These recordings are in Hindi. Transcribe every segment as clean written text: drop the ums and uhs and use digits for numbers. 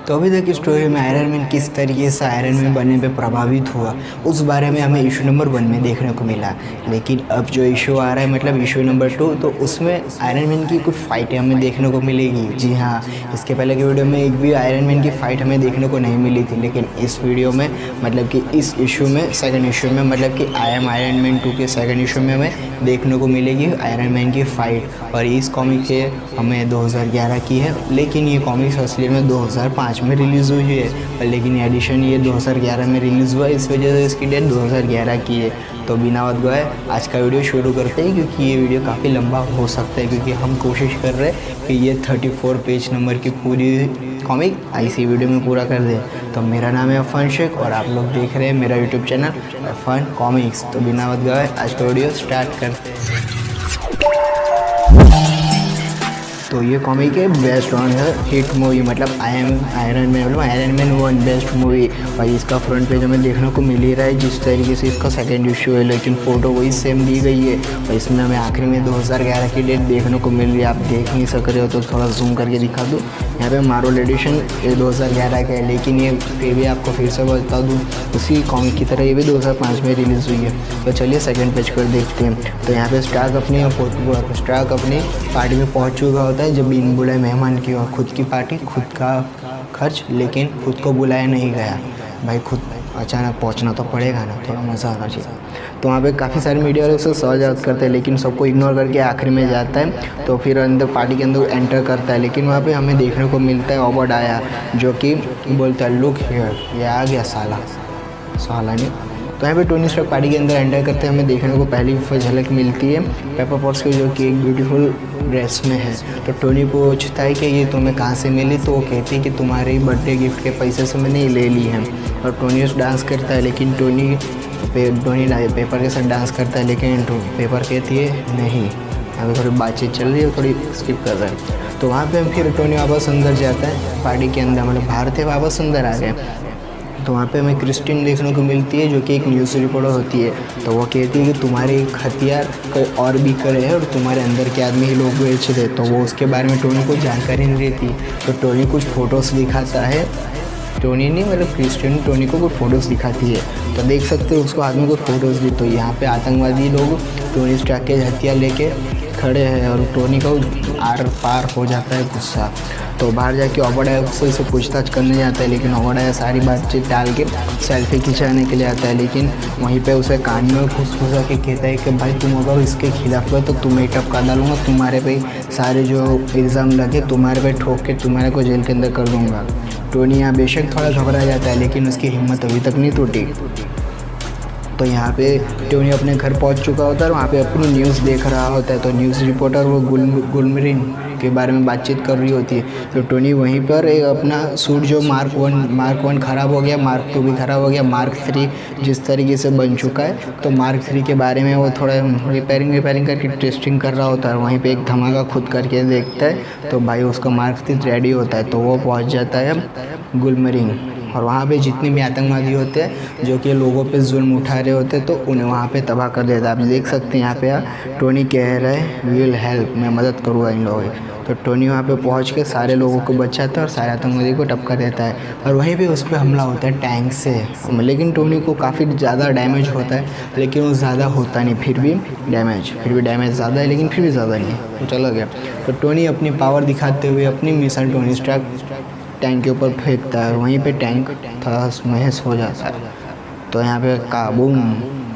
तो अभी तक स्टोरी में आयरन मैन किस तरीके से आयरन मैन बनने पे प्रभावित हुआ उस बारे में हमें इशू नंबर 1 में देखने को मिला। लेकिन अब जो इशू आ रहा है मतलब इशू नंबर 2, तो उसमें आयरन मैन की कुछ फाइटें हमें देखने को मिलेगी। जी हाँ, इसके पहले की वीडियो में एक भी आयरन मैन की फ़ाइट हमें देखने को नहीं मिली थी, लेकिन इस वीडियो में मतलब कि इस इशू में सेकंड इशू में मतलब कि आई एम आयरन मैन 2 के सेकंड इशू में हमें देखने को मिलेगी आयरन मैन की फ़ाइट। और इस कॉमिक के हमें 2011 की है, लेकिन ये कॉमिक्स असली में 2005 में रिलीज़ हुई है, लेकिन एडिशन ये 2011 में रिलीज़ हुआ, इस वजह से इसकी डेट 2011 की है। तो बिना वक्त गए आज का वीडियो शुरू करते हैं, क्योंकि ये वीडियो काफ़ी लंबा हो सकता है, क्योंकि हम कोशिश कर रहे हैं कि ये 34 पेज नंबर की पूरी कॉमिक इसी वीडियो में पूरा कर दें। तो मेरा नाम है अफान शेख और आप लोग देख रहे हैं मेरा यूट्यूब चैनल अफान कॉमिक्स। तो बिना वक्त गए आज का वीडियो स्टार्ट करते हैं। तो ये कॉमिक है बेस्ड ऑन हिट मूवी, मतलब आयरन मैन 1 बेस्ट मूवी। और इसका फ्रंट पेज हमें देखने को मिल ही रहा है जिस तरीके से इसका सेकंड इशू है, लेकिन फ़ोटो वही सेम दी गई है। और इसमें हमें आखिरी में 2011 की डेट देखने को मिल रही है। आप देख नहीं सक रहे हो तो थोड़ा जूम करके दिखा दूँ। यहाँ पे मार्वल एडिशन ये 2011 का है, लेकिन ये फिर भी आपको फिर से बता दूँ उसी कॉमिक की तरह ये भी 2005 में रिलीज़ हुई है। तो चलिए सेकंड पेज पर देखते हैं। तो यहाँ पे स्टार्क अपनी पार्टी में पहुँच चुका होता है जब बिन बुलाए मेहमान की और खुद की पार्टी खुद का खर्च, लेकिन खुद को बुलाया नहीं गया। भाई खुद अचानक पहुंचना तो पड़ेगा ना, थोड़ा मज़ा आना चाहिए। तो वहाँ पे काफ़ी सारे मीडिया वाले उसे स्वागत करते हैं, लेकिन सबको इग्नोर करके आखिर में जाता है। तो फिर अंदर पार्टी के अंदर एंटर करता है, लेकिन वहाँ पे हमें देखने को मिलता है ओबेडिया, जो कि बोलता है लुक हियर, ये आ गया साला नहीं। तो यहाँ पे टोनी स्टार्क पार्टी के अंदर एंटर करते हैं, हमें देखने को पहली झलक मिलती है पेपर पॉट्स की, जो कि एक ब्यूटीफुल ड्रेस में है। तो टोनी पूछता है कि ये तुम्हें कहाँ से मिली, तो वो कहती है कि तुम्हारे बर्थडे गिफ्ट के पैसे से मैंने ले ली है। और टोनी उस डांस करता है, लेकिन टोनी पेपर के साथ डांस करता है, लेकिन पेपर कहती है नहीं। अभी थोड़ी बातचीत चल रही है, थोड़ी स्किप कर रहा है। तो वहाँ पर फिर टोनी वापस अंदर जाता है पार्टी के अंदर, मतलब बाहर थे वापस अंदर आ गए। तो वहाँ पे हमें क्रिस्टीन देखने को मिलती है, जो कि एक न्यूज़ रिपोर्टर होती है। तो वो कहती है कि तुम्हारे एक हथियार कोई और भी करे है और तुम्हारे अंदर के आदमी ही लोग बेच रहे। तो वो उसके बारे में टोनी को जानकारी नहीं रहती। तो टोनी कुछ फ़ोटोज़ दिखाता है, टोनी नहीं मतलब क्रिस्टीन टोनी को कुछ फ़ोटोज़ दिखाती है। तो देख सकते हो उसको आदमी को फ़ोटोज़ दी। तो यहाँ पे आतंकवादी लोग टोनी स्टार्क के हथियार लेके खड़े हैं और टोनी का आर पार हो जाता है गुस्सा। तो बाहर जाके ओबेडिया से पूछताछ करने जाता है, लेकिन ओबेडिया सारी बातचीत टाल के सेल्फी खिंचाने के लिए आता है। लेकिन वहीं पे उसे कान में फुसफुसा के कहता है कि भाई तुम अगर इसके खिलाफ हो तो तुम्हें टपका डालूंगा, तुम्हारे पे सारे जो इल्ज़ाम लगे तुम्हारे पे ठोक के तुम्हारे को जेल के अंदर कर दूँगा। टोनी यहाँ बेशक थोड़ा घबरा जाता है, लेकिन उसकी हिम्मत अभी तक नहीं टूटी। तो यहाँ पे टोनी अपने घर पहुँच चुका होता है और वहाँ पे अपनी न्यूज़ देख रहा होता है। तो न्यूज़ रिपोर्टर वो गुलमरीन के बारे में बातचीत कर रही होती है। तो टोनी वहीं पर एक अपना सूट जो मार्क 1 ख़राब हो गया, मार्क 2 भी ख़राब हो गया, मार्क 3 जिस तरीके से बन चुका है, तो मार्क 3 के बारे में वो थोड़ा रिपेयरिंग करके टेस्टिंग कर रहा होता है। वहीं पे एक धमाका खुद करके देखता है, तो भाई उसका मार्क 3 रेडी होता है। तो वो पहुँच जाता है गुलमरीन, और वहाँ पे जितने भी आतंकवादी होते हैं जो कि लोगों पे जुल्म उठा रहे होते हैं, तो उन्हें वहाँ पे तबाह कर देता है। आप देख सकते हैं यहाँ पे टोनी कह रहा है विल हेल्प, मैं मदद करूँगा इन लोगों की। तो टोनी वहाँ पे पहुँच के सारे लोगों को बचाता है और सारे आतंकवादी को टपका देता है। और वहीं पे उस पर हमला होता है टैंक से, लेकिन टोनी को काफ़ी ज़्यादा डैमेज होता है, लेकिन वो ज़्यादा होता नहीं, फिर भी डैमेज ज़्यादा है, लेकिन फिर भी ज़्यादा नहीं है, तो चला गया। तो टोनी अपनी पावर दिखाते हुए अपनी मिसाइल टोनी स्टार्क टैंक के ऊपर फेंकता है और वहीं पे टैंक तहस महस हो जाता है। तो यहाँ पे काबूम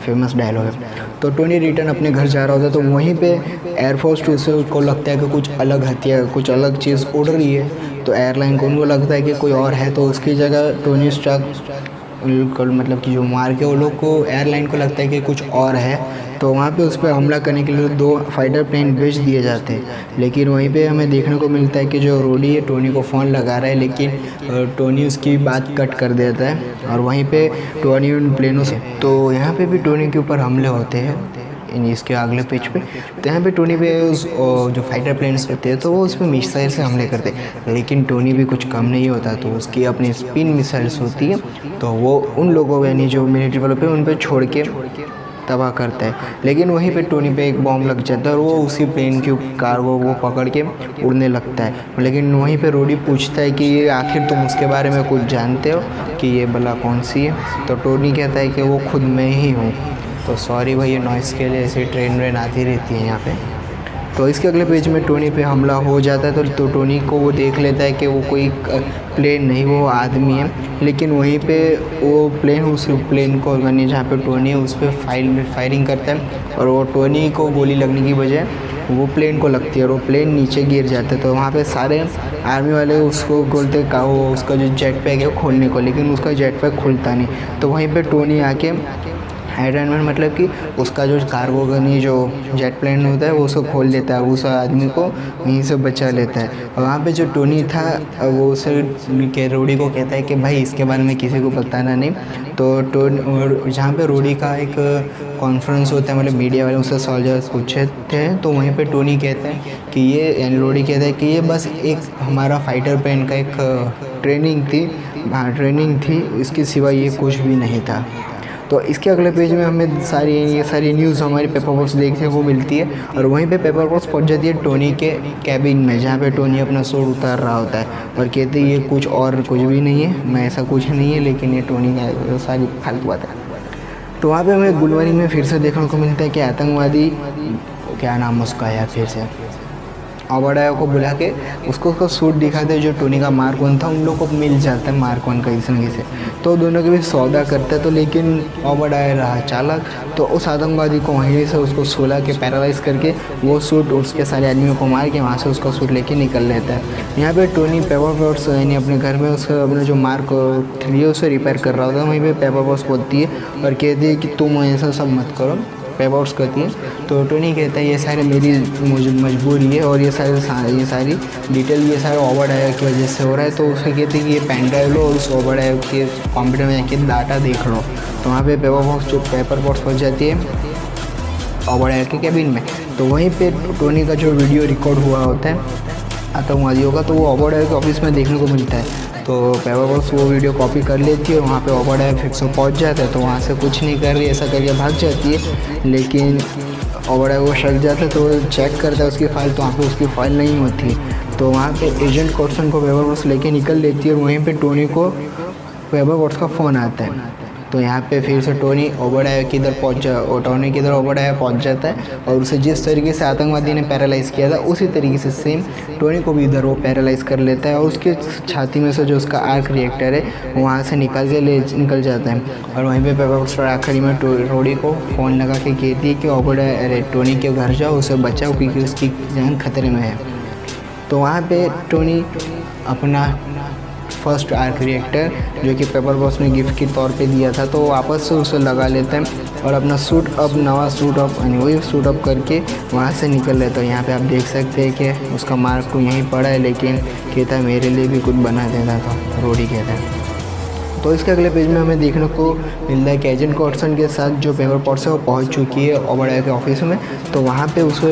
फेमस डायलॉग है। तो टोनी रिटर्न अपने घर जा रहा होता है, तो वहीं पे एयरफोर्स 2 से उसको लगता है कि कुछ अलग हथियार कुछ अलग चीज़ उड़ रही है। तो एयरलाइन को उनको लगता है कि कोई और है, तो उसकी जगह टोनी स्टार्क मतलब कि जो मार के वो लोग को एयरलाइन को लगता है कि कुछ और है। तो वहाँ पे उस पर हमला करने के लिए 2 फाइटर प्लेन भेज दिए जाते हैं। लेकिन वहीं पे हमें देखने को मिलता है कि जो रोडी है टोनी को फ़ोन लगा रहा है, लेकिन टोनी उसकी बात कट कर देता है और वहीं पे टोनी उन प्लेनों से, तो यहाँ पे भी टोनी के ऊपर हमले होते हैं इसके अगले पेज पे। तो यहाँ पे टोनी पे उस जो फाइटर प्लेन्स होते हैं तो वो उस पर मिसाइल से हमले करते हैं, लेकिन टोनी भी कुछ कम नहीं होता। तो उसकी अपनी स्पिन मिसाइल्स होती है, तो वो उन लोगों यानी जो मिलिट्री वालों पे उन पर छोड़ के तबाह करता है। लेकिन वहीं पे टोनी पे एक बॉम्ब लग जाता है और वो उसी प्लेन की कार्गो को पकड़ के उड़ने लगता है। लेकिन वहीं पे रोडी पूछता है कि ये आखिर तुम उसके बारे में कुछ जानते हो कि ये भला कौन सी है? तो टोनी कहता है कि वो खुद मैं ही हूँ। तो सॉरी भाई, ये नॉइज़ के लिए ऐसी ट्रेन व्रेन आती रहती है यहाँ पे। तो इसके अगले पेज में टोनी पे हमला हो जाता है। तो टोनी को वो देख लेता है कि वो कोई प्लेन नहीं, वो आदमी है। लेकिन वहीं पे वो प्लेन, उस प्लेन को यानी जहाँ पे टोनी है उस पर फायरिंग करता है और वो टोनी को गोली लगने की बजाय वो प्लेन को लगती है और वो प्लेन नीचे गिर जाता है। तो वहाँ पे सारे आर्मी वाले उसको बोलते का वो उसका जो जेट पैक है वो खोलने को, लेकिन उसका जेट पैक खुलता नहीं। तो वहीं पे टोनी आके आयरन मैन मतलब कि उसका जो कार्गो गनी जो जेट प्लेन होता है वो उसको खोल देता है, उस आदमी को वहीं से बचा लेता है। और वहाँ पे जो टोनी था वो उसे रोडी को कहता है कि भाई इसके बारे में किसी को बताना नहीं। तो जहाँ पे रोडी का एक कॉन्फ्रेंस होता है, मतलब मीडिया वाले उससे सवाल पूछे थे, तो वहीं पे टोनी कहता है कि ये, यानी रोडी कहता है कि ये बस एक हमारा फाइटर प्लेन का एक ट्रेनिंग थी, इसके सिवा ये कुछ भी नहीं था। तो इसके अगले पेज में हमें ये सारी न्यूज़ हमारी पेपर बॉक्स देखने को मिलती है। और वहीं पे पेपर बॉक्स पहुंच जाती है टोनी के कैबिन में, जहाँ पे टोनी अपना सूट उतार रहा होता है और कहते हैं ये कुछ भी नहीं है, मैं ऐसा कुछ नहीं है, लेकिन ये टोनी का सारी फालतू बात है। तो वहाँ पे हमें गुलवरी में फिर से देखने को मिलता है कि आतंकवादी, क्या नाम उसका यार, फिर से ओबेडाया को बुला के उसका सूट दिखाते हैं जो टोनी का मार्क 1 था, उन लोग को मिल जाता है मार्क 1 का किसी न किसी। तो दोनों के भी सौदा करता है। तो लेकिन ओबेडाया रहा चालाक, तो उस आतंकवादी को वहीं से उसको सुला के पैरालाइज करके वो सूट उसके सारे आदमियों को मार के वहाँ से उसका सूट लेके निकल लेता है। यहाँ पे टोनी पेपर बॉक्स यानी अपने घर में उसका अपने जो मार्क 3 है उसे रिपेयर कर रहा होता है। वहीं पर पेपर बॉक्स बोलती है और कहती है कि तुम ऐसा सब मत करो, पेपर्स करती है। तो टोनी कहता है ये सारे मेरी मजबूरी है और ये सारी डिटेल ये सारे ओबेडाया की वजह से हो रहा है। तो उसे कहते हैं कि ये पेन ड्राइव लो और उस ओबेडाया के कंप्यूटर में जाके डाटा देख लो। तो वहाँ पे पेपर बॉक्स पहुँच जाती है ओबेडाया के कैबिन में। तो वहीं पे टोनी का जो वीडियो रिकॉर्ड हुआ होता है आतंकवादियों का, तो वो ओबेडाया के ऑफिस में देखने को मिलता है। तो पेपर बॉक्स वो वीडियो कॉपी कर लेती है, वहाँ पे ओबेडाया फिर से पहुँच जाता है। तो वहाँ से कुछ नहीं कर रही ऐसा करके भाग जाती है। लेकिन ओबेडाया वो शक जाता है, तो चेक करता है उसकी फ़ाइल, तो वहाँ पे उसकी फ़ाइल नहीं होती। तो वहाँ पे एजेंट कॉटसन को पेपर बॉक्स लेके निकल लेती है और वहीं पे टोनी को पेपर बॉक्स का फ़ोन आता है। तो यहाँ पे फिर से टोनी ओबेडाया की इधर ओबेडाया पहुँच जाता है और उसे जिस तरीके से आतंकवादी ने पैरालाइज़ किया था उसी तरीके से सेम टोनी को भी इधर वो पैरालाइज़ कर लेता है और उसके छाती में से जो उसका आर्क रिएक्टर है वहाँ से निकल जाता है। और वहीं पे पेपर बॉक्स आखिरी में रोडी को फ़ोन लगा के कहती है कि ओबेडाया टोनी के घर जाओ, उसे बचाओ क्योंकि उसकी जान खतरे में है। तो वहाँ पे टोनी अपना फर्स्ट आर्क रिएक्टर जो कि पेपर बॉक्स ने गिफ्ट के तौर पे दिया था, तो वापस से उसे लगा लेते हैं और अपना नवा सूट अप यानी वही सूट अप करके वहाँ से निकल लेता है। यहाँ पे आप देख सकते हैं कि उसका मार्क 2 यहीं पड़ा है, लेकिन कहता है मेरे लिए भी कुछ बना देना था, रोडी कहता है। तो इसके अगले पेज में हमें देखने को मिलता है कि एजेंट कॉटसन के साथ जो पेपर बॉक्स है वो पहुंच चुकी है ओबेडाया के ऑफिस में। तो वहाँ पे उसे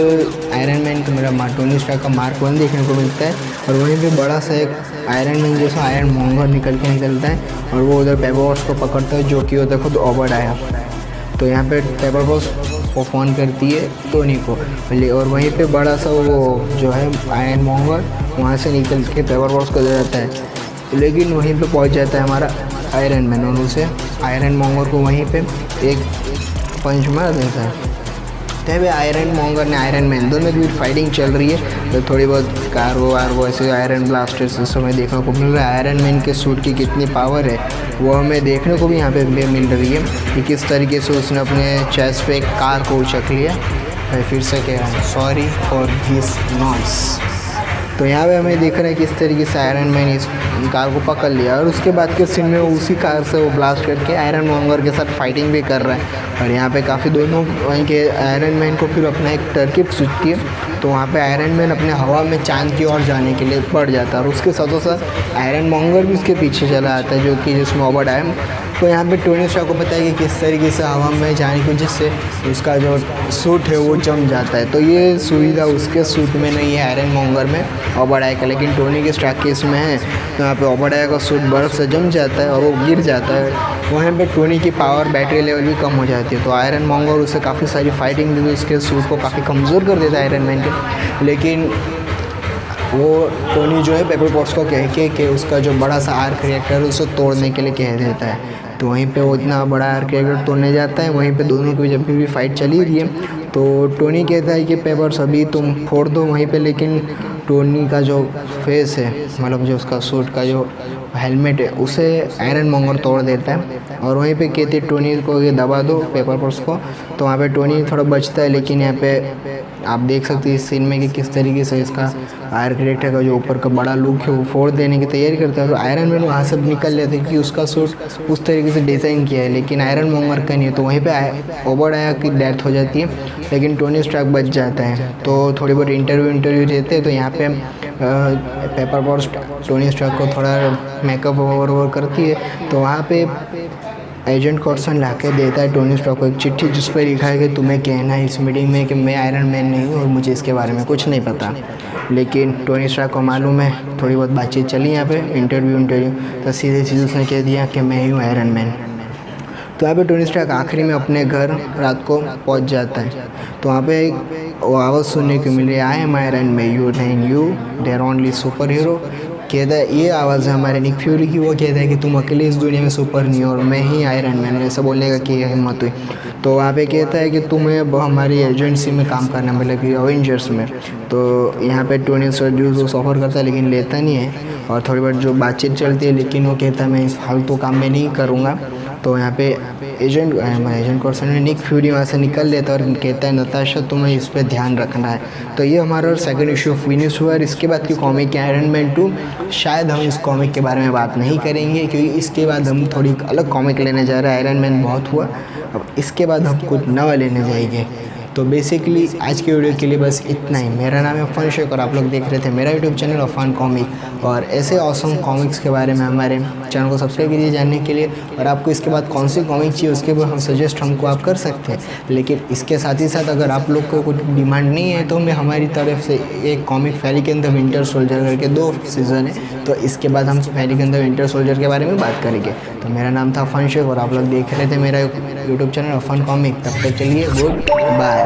आयरन मैन का मेरा टोनी स्टार्क का मार्क 1 देखने को मिलता है और वहीं पे बड़ा सा एक आयरन मैन जैसा आयरन मॉन्गर निकलता है और वो उधर पेपर बॉक्स को पकड़ता है जो कि होता है खुद ओबेडाया। तो यहाँ पे पेपर बॉक्स को फ़ोन करती है टोनी को और वहीं पे बड़ा सा वो जो है आयरन मॉन्गर वहाँ से निकल के पेपर बॉक्स को दे जाता है। लेकिन वहीं पे पहुँच जाता है हमारा आयरन मैन और उसे आयरन मॉन्गर को वहीं पे एक पंच मार देता है। तब आयरन मॉन्गर ने आयरन मैन दोनों की फाइटिंग चल रही है। तो थोड़ी बहुत कार्गो ऐसे आयरन ब्लास्टर सिस्टम में देखने को मिल रहा है। आयरन मैन के सूट की कितनी पावर है वो हमें देखने को भी यहाँ पे मिल रही है कि किस तरीके से उसने अपने चेस्ट पे एक कार को उचक लिया। मैं फिर से कह रहा हूँ सॉरी फॉर दिस नॉइस। तो यहाँ पे हमें देख रहे हैं किस तरीके से आयरन मैन इस कार को पकड़ लिया और उसके बाद के सीन में उसी कार से वो ब्लास्ट करके आयरन मॉन्गर के साथ फाइटिंग भी कर रहा है। और यहाँ पे काफ़ी दोनों वहीं के आयरन मैन को फिर अपना एक टर्की सूट की तो वहाँ पे आयरन मैन अपने हवा में चांद की ओर जाने के लिए बढ़ जाता है और उसके साथों साथ आयरन मॉन्गर भी उसके पीछे चला आता है, जो कि जिसमें ओबेडआया। तो यहाँ पे टोनी स्टार्क को पता है कि किस तरीके से हवा में जाने की वजह से उसका जो सूट है वो जम जाता है। तो ये सुविधा उसके सूट में नहीं है आयरन मॉन्गर में, ओबेडआया का, लेकिन टोनी के स्टार्क के इसमें है। तो यहाँ पे ओबेडआया का सूट बर्फ़ से जम जाता है और वो गिर जाता है। वहाँ पे टोनी की पावर बैटरी लेवल भी कम हो जाती है। तो आयरन मॉन्गर उसे काफ़ी सारी फाइटिंग दी, उसके सूट को काफ़ी कमज़ोर कर देता है आयरन मैन के। लेकिन वो टोनी जो है पेपर पॉट्स को कह के कि उसका जो बड़ा सा आर्क रिएक्टर है उसे तोड़ने के लिए कह देता है। तो वहीं पे वो इतना बड़ा आर्क रिएक्टर तोड़ने जाता है। वहीं पे दोनों की जब भी फाइट चली रही है तो टोनी कहता है कि पेपर्स अभी तुम फोड़ दो वहीं पे, लेकिन टोनी का जो फेस है, मतलब जो उसका सूट का जो हेलमेट है, उसे आयरन मॉन्गर तोड़ देता है। और वहीं पे कहती है टोनी को ये दबा दो पेपर पॉट्स को। तो वहाँ पे टोनी थोड़ा बचता है, लेकिन यहाँ पे आप देख सकते हैं इस सीन में कि किस तरीके से इसका आयरन रिएक्टर का जो ऊपर का बड़ा लुक है वो फोड़ देने की तैयारी करता है। तो आयरन मैन वहाँ से निकल जाते हैं कि उसका सूट उस तरीके से डिज़ाइन किया है, लेकिन आयरन मॉन्गर का नहीं है। तो वहीं पे ओबेडआया की डेथ हो जाती है, लेकिन टोनी स्टार्क बच जाता है। तो थोड़ी बहुत इंटरव्यू रहते हैं। तो यहाँ पे पेपर पॉट्स टोनी स्टार्क को थोड़ा मेकअप ओवर करती है। तो वहाँ पे एजेंट कॉर्सन ला के देता है टोनी स्टार्क को एक चिट्ठी, जिस पर लिखा है कि तुम्हें कहना है इस मीटिंग में कि मैं आयरन मैन नहीं हूँ और मुझे इसके बारे में कुछ नहीं पता। लेकिन टोनी स्टार्क को मालूम है। थोड़ी बहुत बातचीत चली यहाँ पे इंटरव्यू, तो सीधे उसने कह दिया कि मैं ही हूँ आयरन मैन। तो यहाँ पे टोनी स्टार्क आखिरी में अपने घर रात को पहुँच जाता है। तो वहाँ पे वो आवाज़ सुनने को मिली, I am Iron Man, you नहीं you there only super hero. कहता है ये आवाज़ है हमारे निक फ्यूरी की। वो कहता है कि तुम अकेले इस दुनिया में सुपर नहीं हो और मैं ही आयरन मैन, ऐसा बोलने का की हिम्मत हुई। तो वहाँ पे कहता है कि तुम्हें हमारी एजेंसी में काम करना, मतलब कि अवेंजर्स में। तो यहाँ पे टोनी स्टार्क जो ऑफर करता है लेकिन लेता नहीं है। और थोड़ी बहुत जो बातचीत चलती है, लेकिन वो कहता है मैं इस फालतू काम में नहीं करूँगा। तो यहाँ पे एजेंट कॉर्सन में निक फ्यूरी वहाँ से निकल लेता है और कहता है नताशा तुम्हें इस पर ध्यान रखना है। तो ये हमारा सेकंड इशू फिनिश हुआ। और इसके बाद की कॉमिक आयरन मैन 2, शायद हम इस कॉमिक के बारे में बात नहीं करेंगे, क्योंकि इसके बाद हम थोड़ी अलग कॉमिक लेने जा रहे हैं। आयरन मैन बहुत हुआ, अब इसके बाद हम कुछ नवा लेने जाएंगे। तो बेसिकली आज की वीडियो के लिए बस इतना ही। मेरा नाम है फन शेख और आप लोग देख रहे थे मेरा यूट्यूब चैनल फन कॉमिक। और ऐसे ऑसम कॉमिक्स के बारे में हमारे चैनल को सब्सक्राइब कीजिए जानने के लिए। और आपको इसके बाद कौन सी कॉमिक चाहिए उसके बाद हम सजेस्ट हमको आप कर सकते हैं। लेकिन इसके साथ ही साथ अगर आप लोग को कुछ डिमांड नहीं है तो मैं हमारी तरफ से एक comic falcon the winter soldier करके 2 सीज़न है, तो इसके बाद हम फैल्कन द विंटर सोल्जर के बारे में बात करेंगे। तो मेरा नाम था फन शेख और आप लोग देख रहे थे मेरा यूट्यूब चैनल फन कॉमिक। तब तक चलिए गुड बाय।